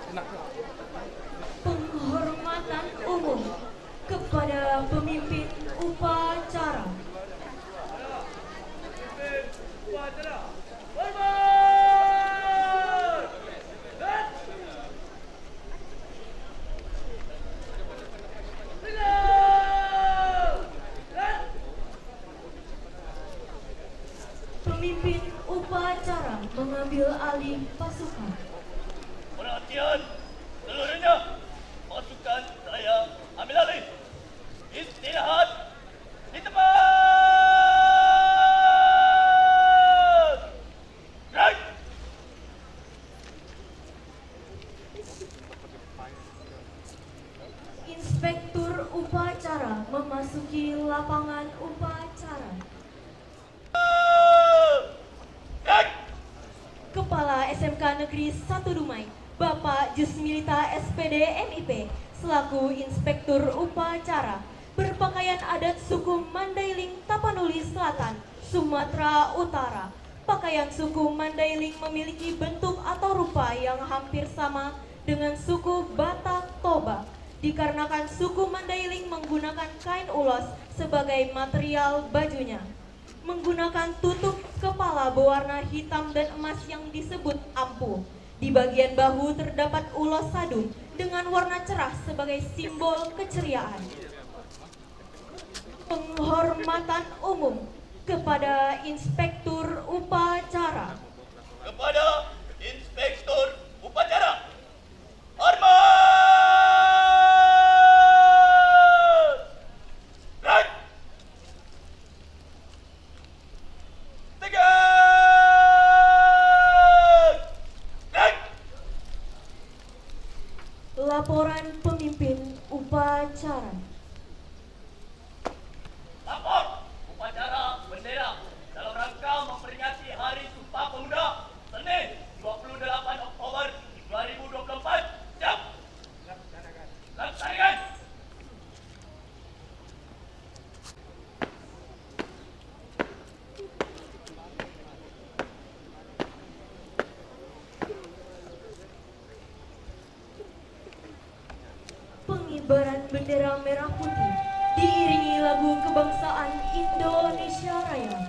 Penghormatan umum kepada pemimpin upacara. Pemimpin upacara mengambil alih pasukan. Perhatian seluruhnya, pasukan saya ambil alih. Istirahat di tempat. Right. Inspektur upacara memasuki lapangan upacara. Right. Kepala SMK Negeri 1 Dumai, Bapak Jusmilita SPD MIP, selaku Inspektur Upacara, berpakaian adat suku Mandailing Tapanuli Selatan, Sumatera Utara. Pakaian suku Mandailing memiliki bentuk atau rupa yang hampir sama dengan suku Batak Toba. Dikarenakan suku Mandailing menggunakan kain ulos sebagai material bajunya. Menggunakan tutup kepala berwarna hitam dan emas yang disebut ampu. Di bagian bahu terdapat ulos sadung dengan warna cerah sebagai simbol keceriaan. Penghormatan umum kepada Inspektur Upacara. Kepada Inspektur Upacara. Hormat. Right. Tegak. Right. Laporan pemimpin upacara. Lapor upacara bendera dalam rangka memperingati Hari Sumpah Pemuda Senin 28 Oktober 2024. Siap. Laksanakan. Pengibaran bendera merah putih diiringi lagu kebangsaan Indonesia Raya.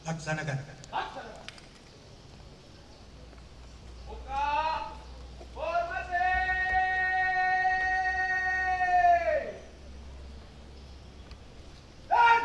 Laksanakan. Buka formasi. Dan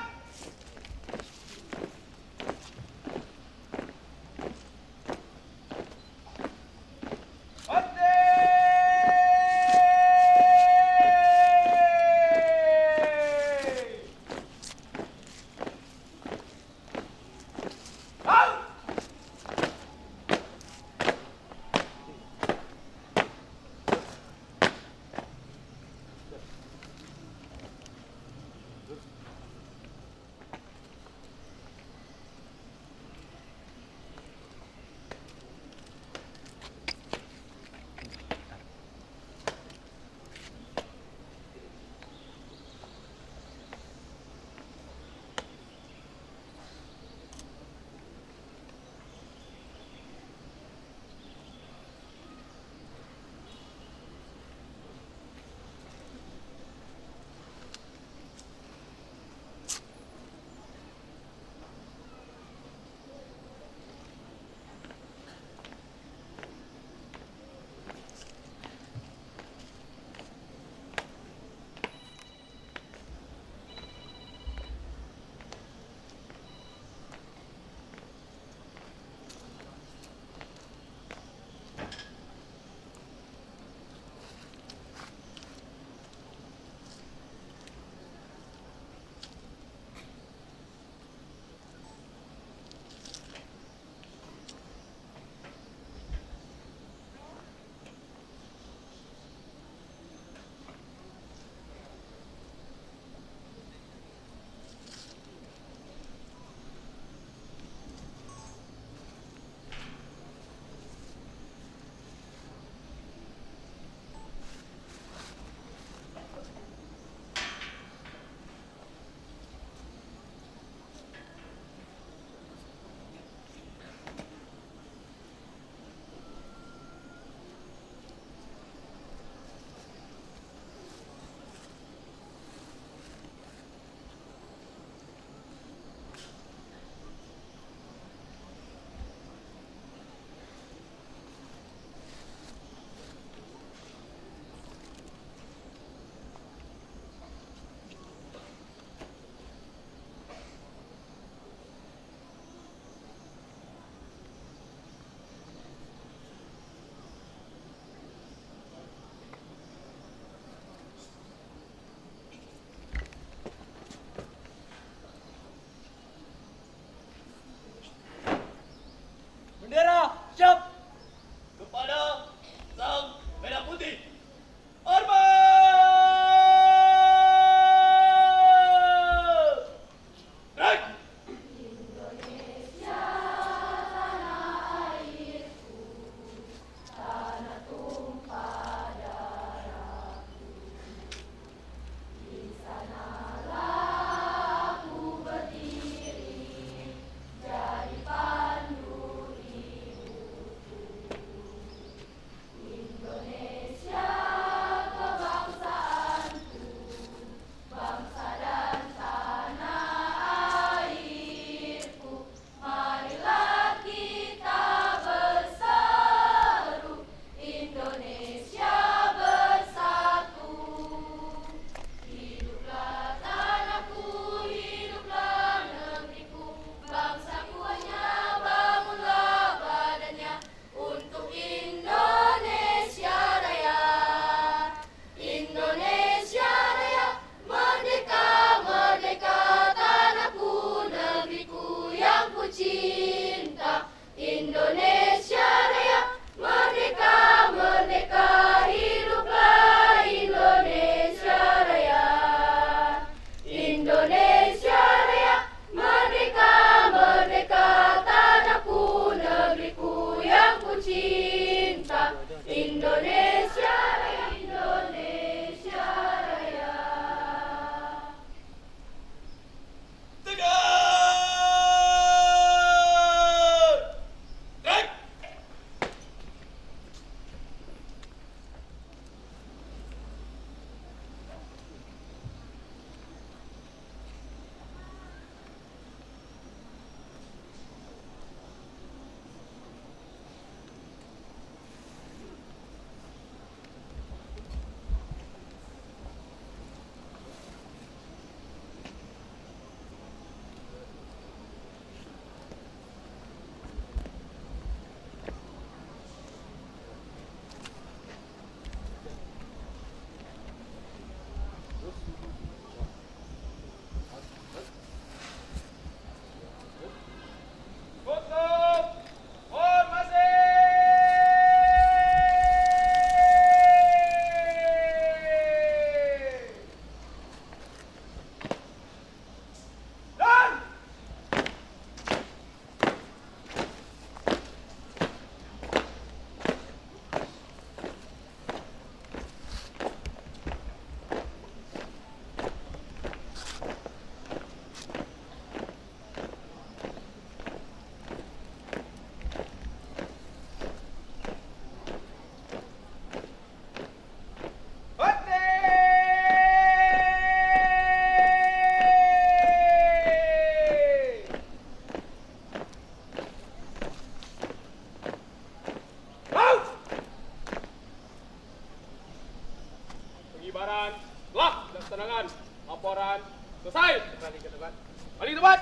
pengibaran telah dilaksanakan. Laporan selesai. Kembali ke tempat. Kali tempat.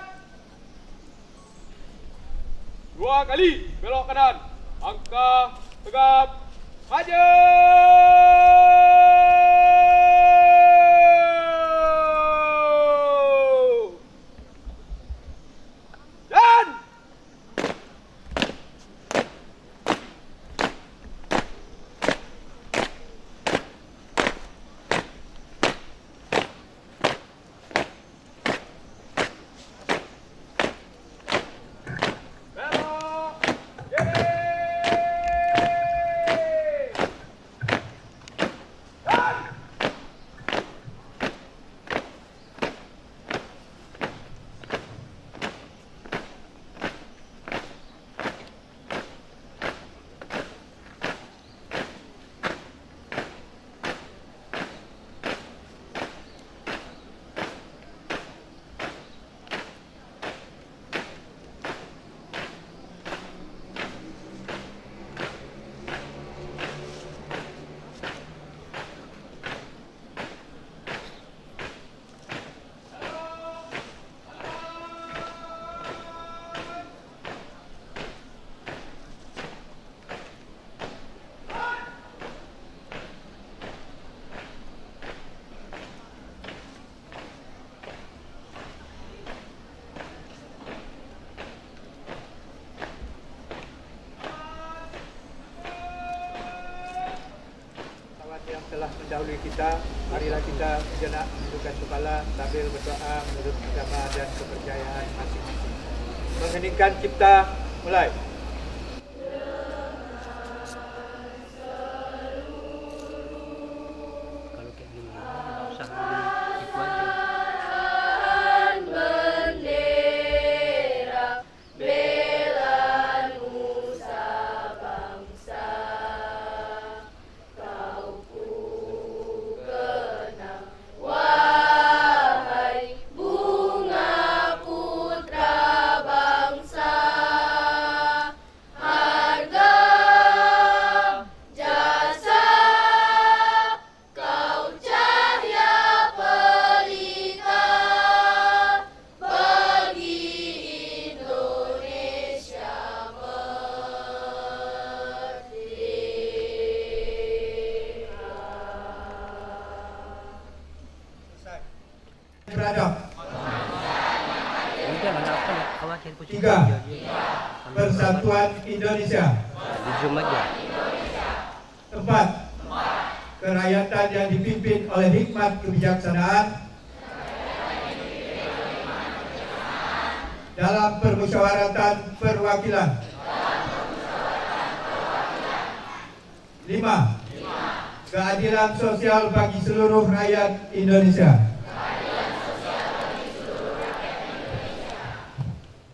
2 kali belok kanan. Langkah tegap. Maju. Dan belok kiri. Dan yang telah mendahului kita, marilah kita sejenak menundukkan kepala sambil berdoa menurut agama dan kepercayaan masing-masing. Mengheningkan cipta, mulai. Kalau kayak gini nggak usah itu aja. Beradab. Udah nggak apa ya, khawatir kucing. 3. Persatuan Indonesia. Di Zoom aja. 4. Kerakyatan yang dipimpin oleh hikmat kebijaksanaan dalam permusyawaratan perwakilan. 5. Keadilan sosial bagi seluruh rakyat Indonesia.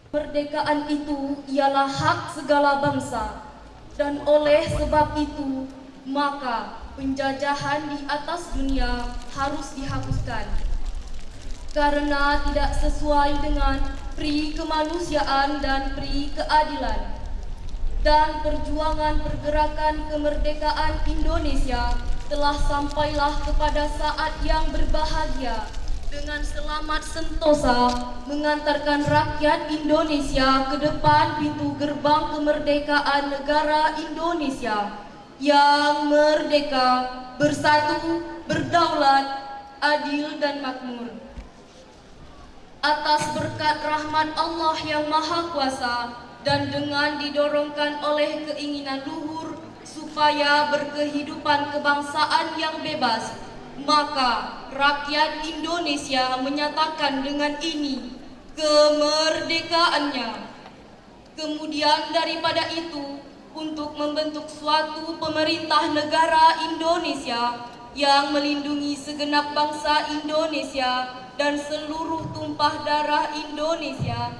Kemerdekaan itu ialah hak segala bangsa, dan oleh sebab itu, maka penjajahan di atas dunia harus dihapuskan. Karena tidak sesuai dengan pri kemanusiaan dan pri keadilan. Dan perjuangan pergerakan kemerdekaan Indonesia telah sampailah kepada saat yang berbahagia, dengan selamat sentosa mengantarkan rakyat Indonesia ke depan pintu gerbang kemerdekaan negara Indonesia yang merdeka, bersatu, berdaulat, adil dan makmur. Atas berkat rahmat Allah yang Maha Kuasa dan dengan didorongkan oleh keinginan luhur supaya berkehidupan kebangsaan yang bebas, maka rakyat Indonesia menyatakan dengan ini kemerdekaannya. Kemudian daripada itu, untuk membentuk suatu pemerintah negara Indonesia yang melindungi segenap bangsa Indonesia dan seluruh tumpah darah Indonesia,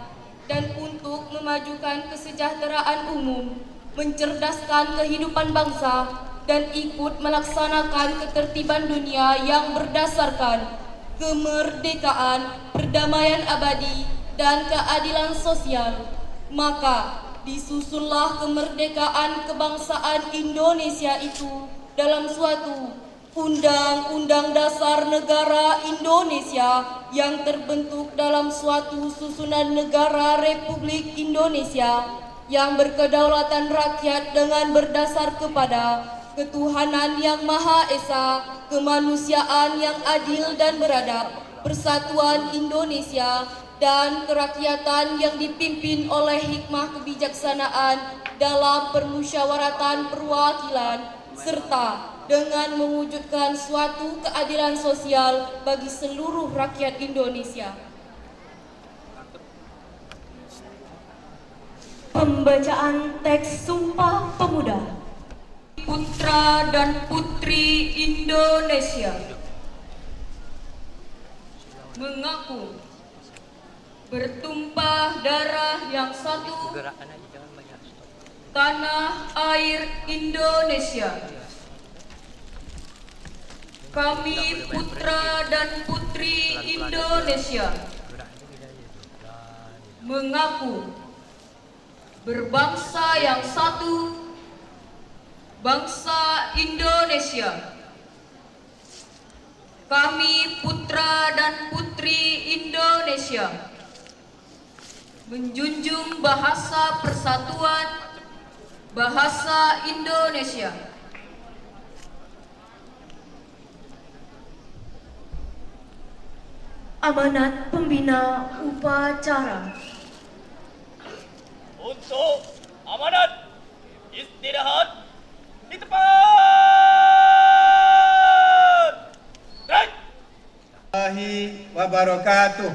dan untuk memajukan kesejahteraan umum, mencerdaskan kehidupan bangsa, dan ikut melaksanakan ketertiban dunia yang berdasarkan kemerdekaan, perdamaian abadi, dan keadilan sosial. Maka disusunlah kemerdekaan kebangsaan Indonesia itu dalam suatu Undang-Undang Dasar Negara Indonesia yang terbentuk dalam suatu susunan negara Republik Indonesia yang berkedaulatan rakyat dengan berdasar kepada ketuhanan yang Maha Esa, kemanusiaan yang adil dan beradab, persatuan Indonesia, dan kerakyatan yang dipimpin oleh hikmah kebijaksanaan dalam permusyawaratan perwakilan, serta dengan mewujudkan suatu keadilan sosial bagi seluruh rakyat Indonesia. Pembacaan teks Sumpah Pemuda. Putra dan putri Indonesia mengaku bertumpah darah yang satu Gerakan aja jangan banyak stop. tanah air Indonesia. Kami putra dan putri Indonesia Geraknya beda aja tuh. mengaku berbangsa yang satu, bangsa Indonesia. Kami putra dan putri Indonesia menjunjung bahasa persatuan, bahasa Indonesia. Amanat Pembina Upacara. Untuk amanat istirahat di tempat. Right. Warahmatullahi wabarakatuh.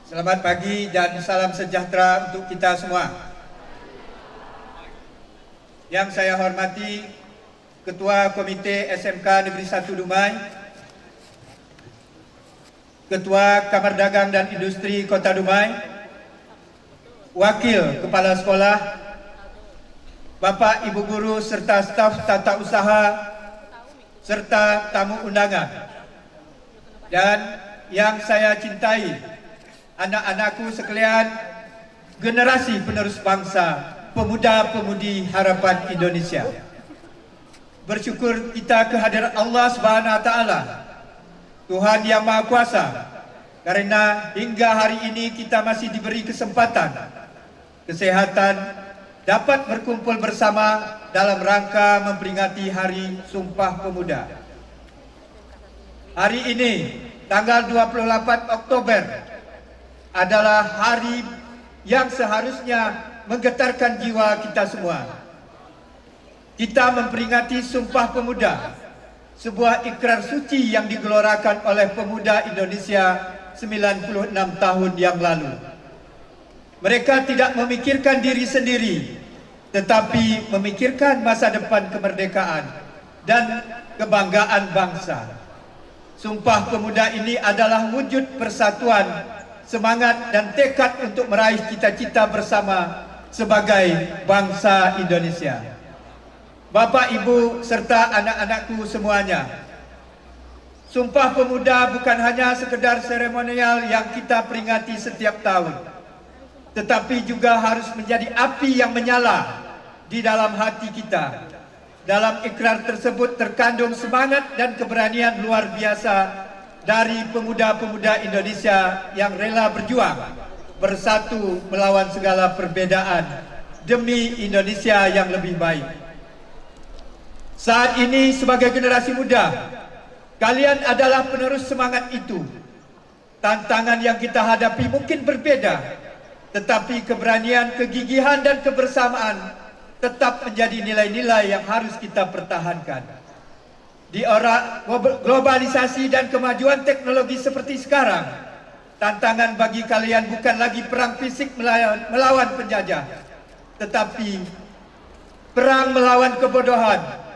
Selamat pagi dan salam sejahtera untuk kita semua. Yang saya hormati Ketua Komite SMK Negeri 1 Dumai, Ketua Kamar Dagang dan Industri Kota Dumai, Wakil Kepala Sekolah, Bapak Ibu Guru serta staf tata usaha, serta tamu undangan. Dan yang saya cintai, anak-anakku sekalian, generasi penerus bangsa, pemuda-pemudi harapan Indonesia. Bersyukur kita kehadiran Allah Subhanahu wa taala, Tuhan yang Maha Kuasa, karena hingga hari ini kita masih diberi kesempatan, kesehatan, dapat berkumpul bersama dalam rangka memperingati Hari Sumpah Pemuda. Hari ini, tanggal 28 Oktober, adalah hari yang seharusnya menggetarkan jiwa kita semua. Kita memperingati Sumpah Pemuda, sebuah ikrar suci yang digelorakan oleh pemuda Indonesia 96 tahun yang lalu. Mereka tidak memikirkan diri sendiri, tetapi memikirkan masa depan kemerdekaan dan kebanggaan bangsa. Sumpah Pemuda ini adalah wujud persatuan, semangat dan tekad untuk meraih cita-cita bersama sebagai bangsa Indonesia. Bapak, Ibu, serta anak-anakku semuanya, Sumpah Pemuda bukan hanya sekedar seremonial yang kita peringati setiap tahun, tetapi juga harus menjadi api yang menyala di dalam hati kita. Dalam ikrar tersebut terkandung semangat dan keberanian luar biasa dari pemuda-pemuda Indonesia yang rela berjuang, bersatu melawan segala perbedaan demi Indonesia yang lebih baik. Saat ini sebagai generasi muda, kalian adalah penerus semangat itu. Tantangan yang kita hadapi mungkin berbeda, tetapi keberanian, kegigihan dan kebersamaan tetap menjadi nilai-nilai yang harus kita pertahankan. Di era globalisasi dan kemajuan teknologi seperti sekarang, tantangan bagi kalian bukan lagi perang fisik melawan penjajah, tetapi perang melawan kebodohan,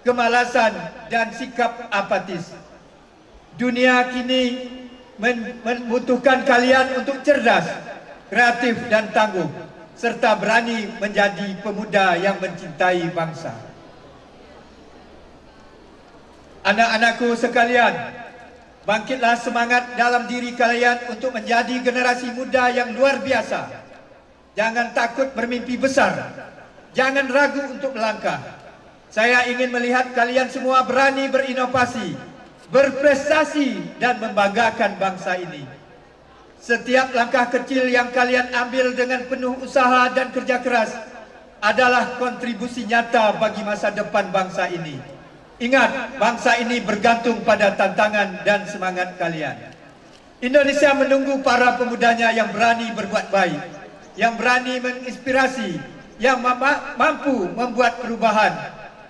kemalasan dan sikap apatis. Dunia kini membutuhkan kalian untuk cerdas, kreatif dan tangguh, serta berani menjadi pemuda yang mencintai bangsa. Anak-anakku sekalian, bangkitlah semangat dalam diri kalian untuk menjadi generasi muda yang luar biasa. Jangan takut bermimpi besar, jangan ragu untuk melangkah. Saya ingin melihat kalian semua berani berinovasi, berprestasi dan membanggakan bangsa ini. Setiap langkah kecil yang kalian ambil dengan penuh usaha dan kerja keras adalah kontribusi nyata bagi masa depan bangsa ini. Ingat, bangsa ini bergantung pada tantangan dan semangat kalian. Indonesia menunggu para pemudanya yang berani berbuat baik, yang berani menginspirasi, yang mampu membuat perubahan,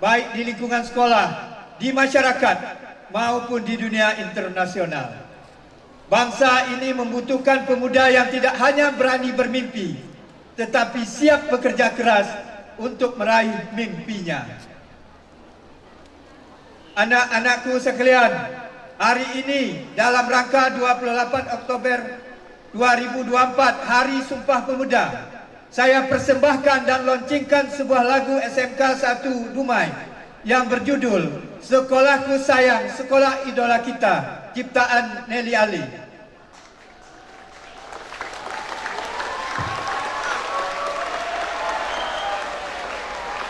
baik di lingkungan sekolah, di masyarakat, maupun di dunia internasional. Bangsa ini membutuhkan pemuda yang tidak hanya berani bermimpi, tetapi siap bekerja keras untuk meraih mimpinya. Anak-anakku sekalian, hari ini dalam rangka 28 Oktober 2024, Hari Sumpah Pemuda, saya persembahkan dan launchingkan sebuah lagu SMK 1 Dumai yang berjudul Sekolahku Sayang, Sekolah Idola Kita, ciptaan Nelly Ali.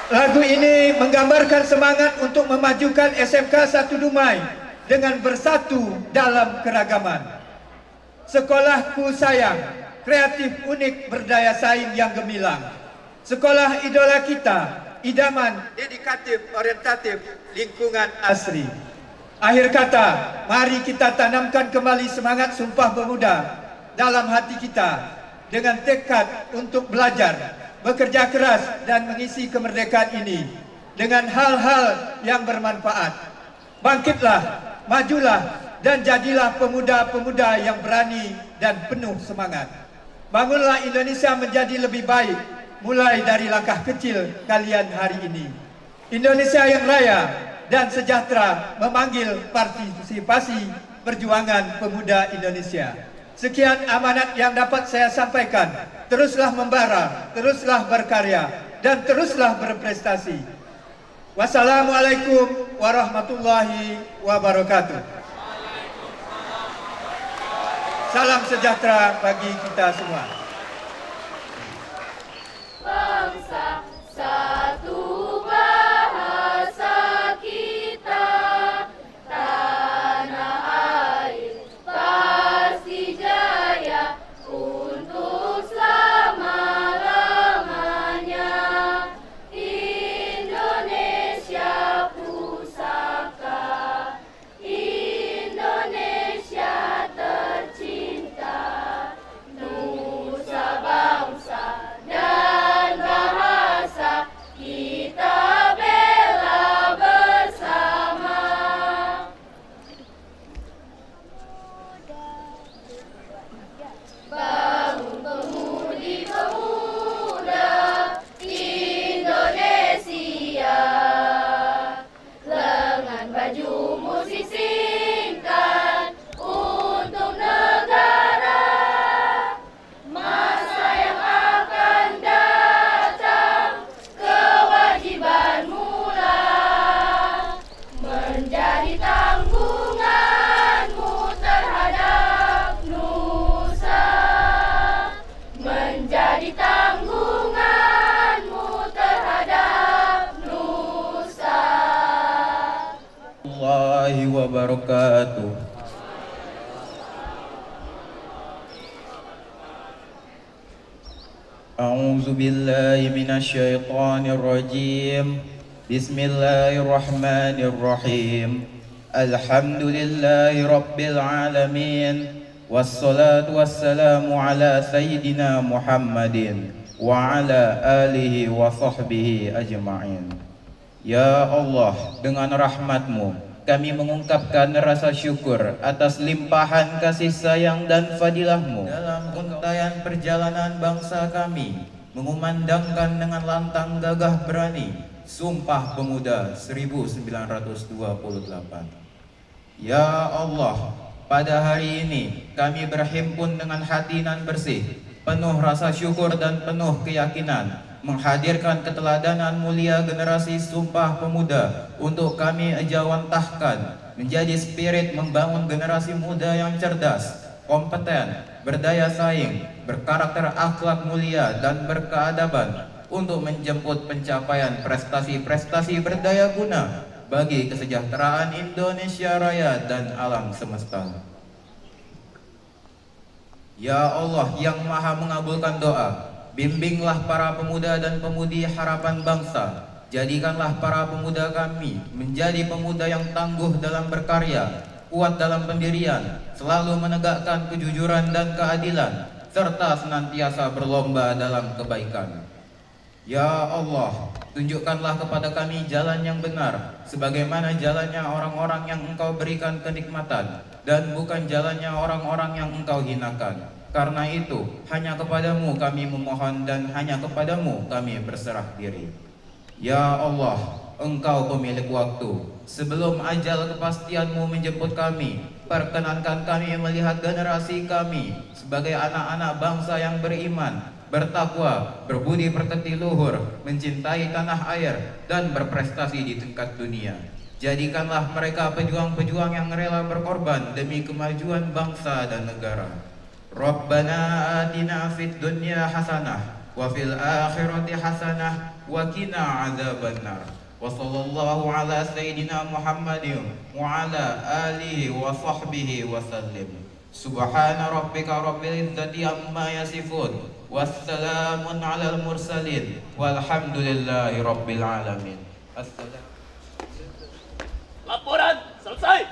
Lagu ini menggambarkan semangat untuk memajukan SMK 1 Dumai dengan bersatu dalam keragaman. Sekolahku sayang, kreatif, unik, berdaya saing yang gemilang. Sekolah idola kita, idaman, dedikatif, orientatif, lingkungan asri. Akhir kata, mari kita tanamkan kembali semangat Sumpah Pemuda dalam hati kita dengan tekad untuk belajar, bekerja keras dan mengisi kemerdekaan ini dengan hal-hal yang bermanfaat. Bangkitlah, majulah dan jadilah pemuda-pemuda yang berani dan penuh semangat. Bangunlah Indonesia menjadi lebih baik mulai dari langkah kecil kalian hari ini. Indonesia yang raya dan sejahtera memanggil partisipasi perjuangan pemuda Indonesia. Sekian amanat yang dapat saya sampaikan. Teruslah membara, teruslah berkarya, dan teruslah berprestasi. Wassalamualaikum warahmatullahi wabarakatuh. Salam sejahtera bagi kita semua. Bangsa satu, bahasa kita, tanah air pasti jaya untuk selama-lamanya. Indonesia pusaka, Indonesia tercinta, nusa bangsa dan bahasa kita bela bersama. Bangun pemudi-pemuda Indonesia, lengan bajumu sisingkan untuk negara. Masa yang akan datang, kewajibanmu lah menjadi tanggunganmu terhadap nusa, menjadi tanggunganmu terhadap nusa. Allahi wabarakatuh. A'udzu billahi minasyaitonir rajim. Bismillahirrahmanirrahim. Alhamdulillahi rabbil alamin. Wassalatu wassalamu ala sayyidina Muhammadin wa ala alihi wa sahbihi ajma'in. Ya Allah, dengan rahmat-Mu kami mengungkapkan rasa syukur atas limpahan kasih sayang dan fadilah-Mu dalam untaian perjalanan bangsa kami, mengumandangkan dengan lantang gagah berani Sumpah Pemuda 1928. Ya Allah, pada hari ini kami berhimpun dengan hati nan bersih, penuh rasa syukur dan penuh keyakinan, menghadirkan keteladanan mulia generasi Sumpah Pemuda untuk kami ejawantahkan menjadi spirit membangun generasi muda yang cerdas, kompeten, berdaya saing, berkarakter akhlak mulia dan berkeadaban, untuk menjemput pencapaian prestasi-prestasi berdaya guna bagi kesejahteraan Indonesia Raya dan alam semesta. Ya Allah yang Maha mengabulkan doa, bimbinglah para pemuda dan pemudi harapan bangsa. Jadikanlah para pemuda kami menjadi pemuda yang tangguh dalam berkarya, kuat dalam pendirian, selalu menegakkan kejujuran dan keadilan, serta senantiasa berlomba dalam kebaikan. Ya Allah, tunjukkanlah kepada kami jalan yang benar, sebagaimana jalannya orang-orang yang Engkau berikan kenikmatan, dan bukan jalannya orang-orang yang Engkau hinakan. Karena itu, hanya kepadamu kami memohon dan hanya kepadamu kami berserah diri. Ya Allah, Engkau pemilik waktu. Sebelum ajal kepastian-Mu menjemput kami, perkenankan kami melihat generasi kami sebagai anak-anak bangsa yang beriman, bertakwa, berbudi pekerti luhur, mencintai tanah air, dan berprestasi di tingkat dunia. Jadikanlah mereka pejuang-pejuang yang rela berkorban demi kemajuan bangsa dan negara. Rabbana atina fid dunya hasanah wa fil akhirati hasanah wa qina adzabannar. Wa sallallahu ala sayyidina Muhammadin wa ala alihi wa sahbihi wa sallim. Subhana rabbika rabbil izzati amma yasifun. Wassalamun alal mursalin. Walhamdulillahi rabbil alamin. Laporan selesai.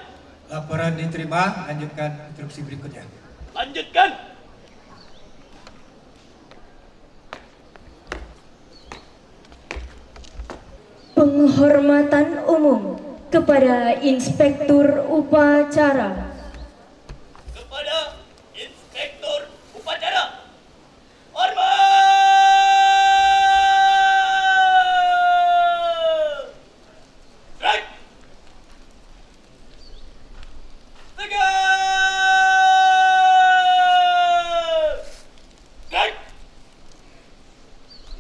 Laporan diterima, lanjutkan instruksi berikutnya. Lanjutkan. Penghormatan umum kepada Inspektur Upacara. Kepada Inspektur Upacara. Hormat! Strike! Tegas! Strike!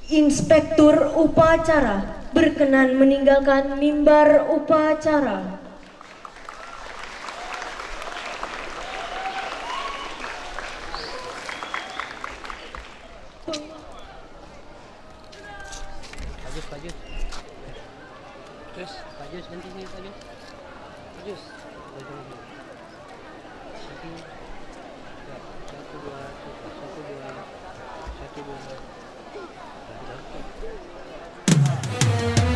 Inspektur Upacara berkenan meninggalkan mimbar upacara. Pak Jus. Terus, Pak Jus nanti sini Pak Jus. Pak Jus. Nanti. Ya, 1, 2, 1, 2, 1, 2.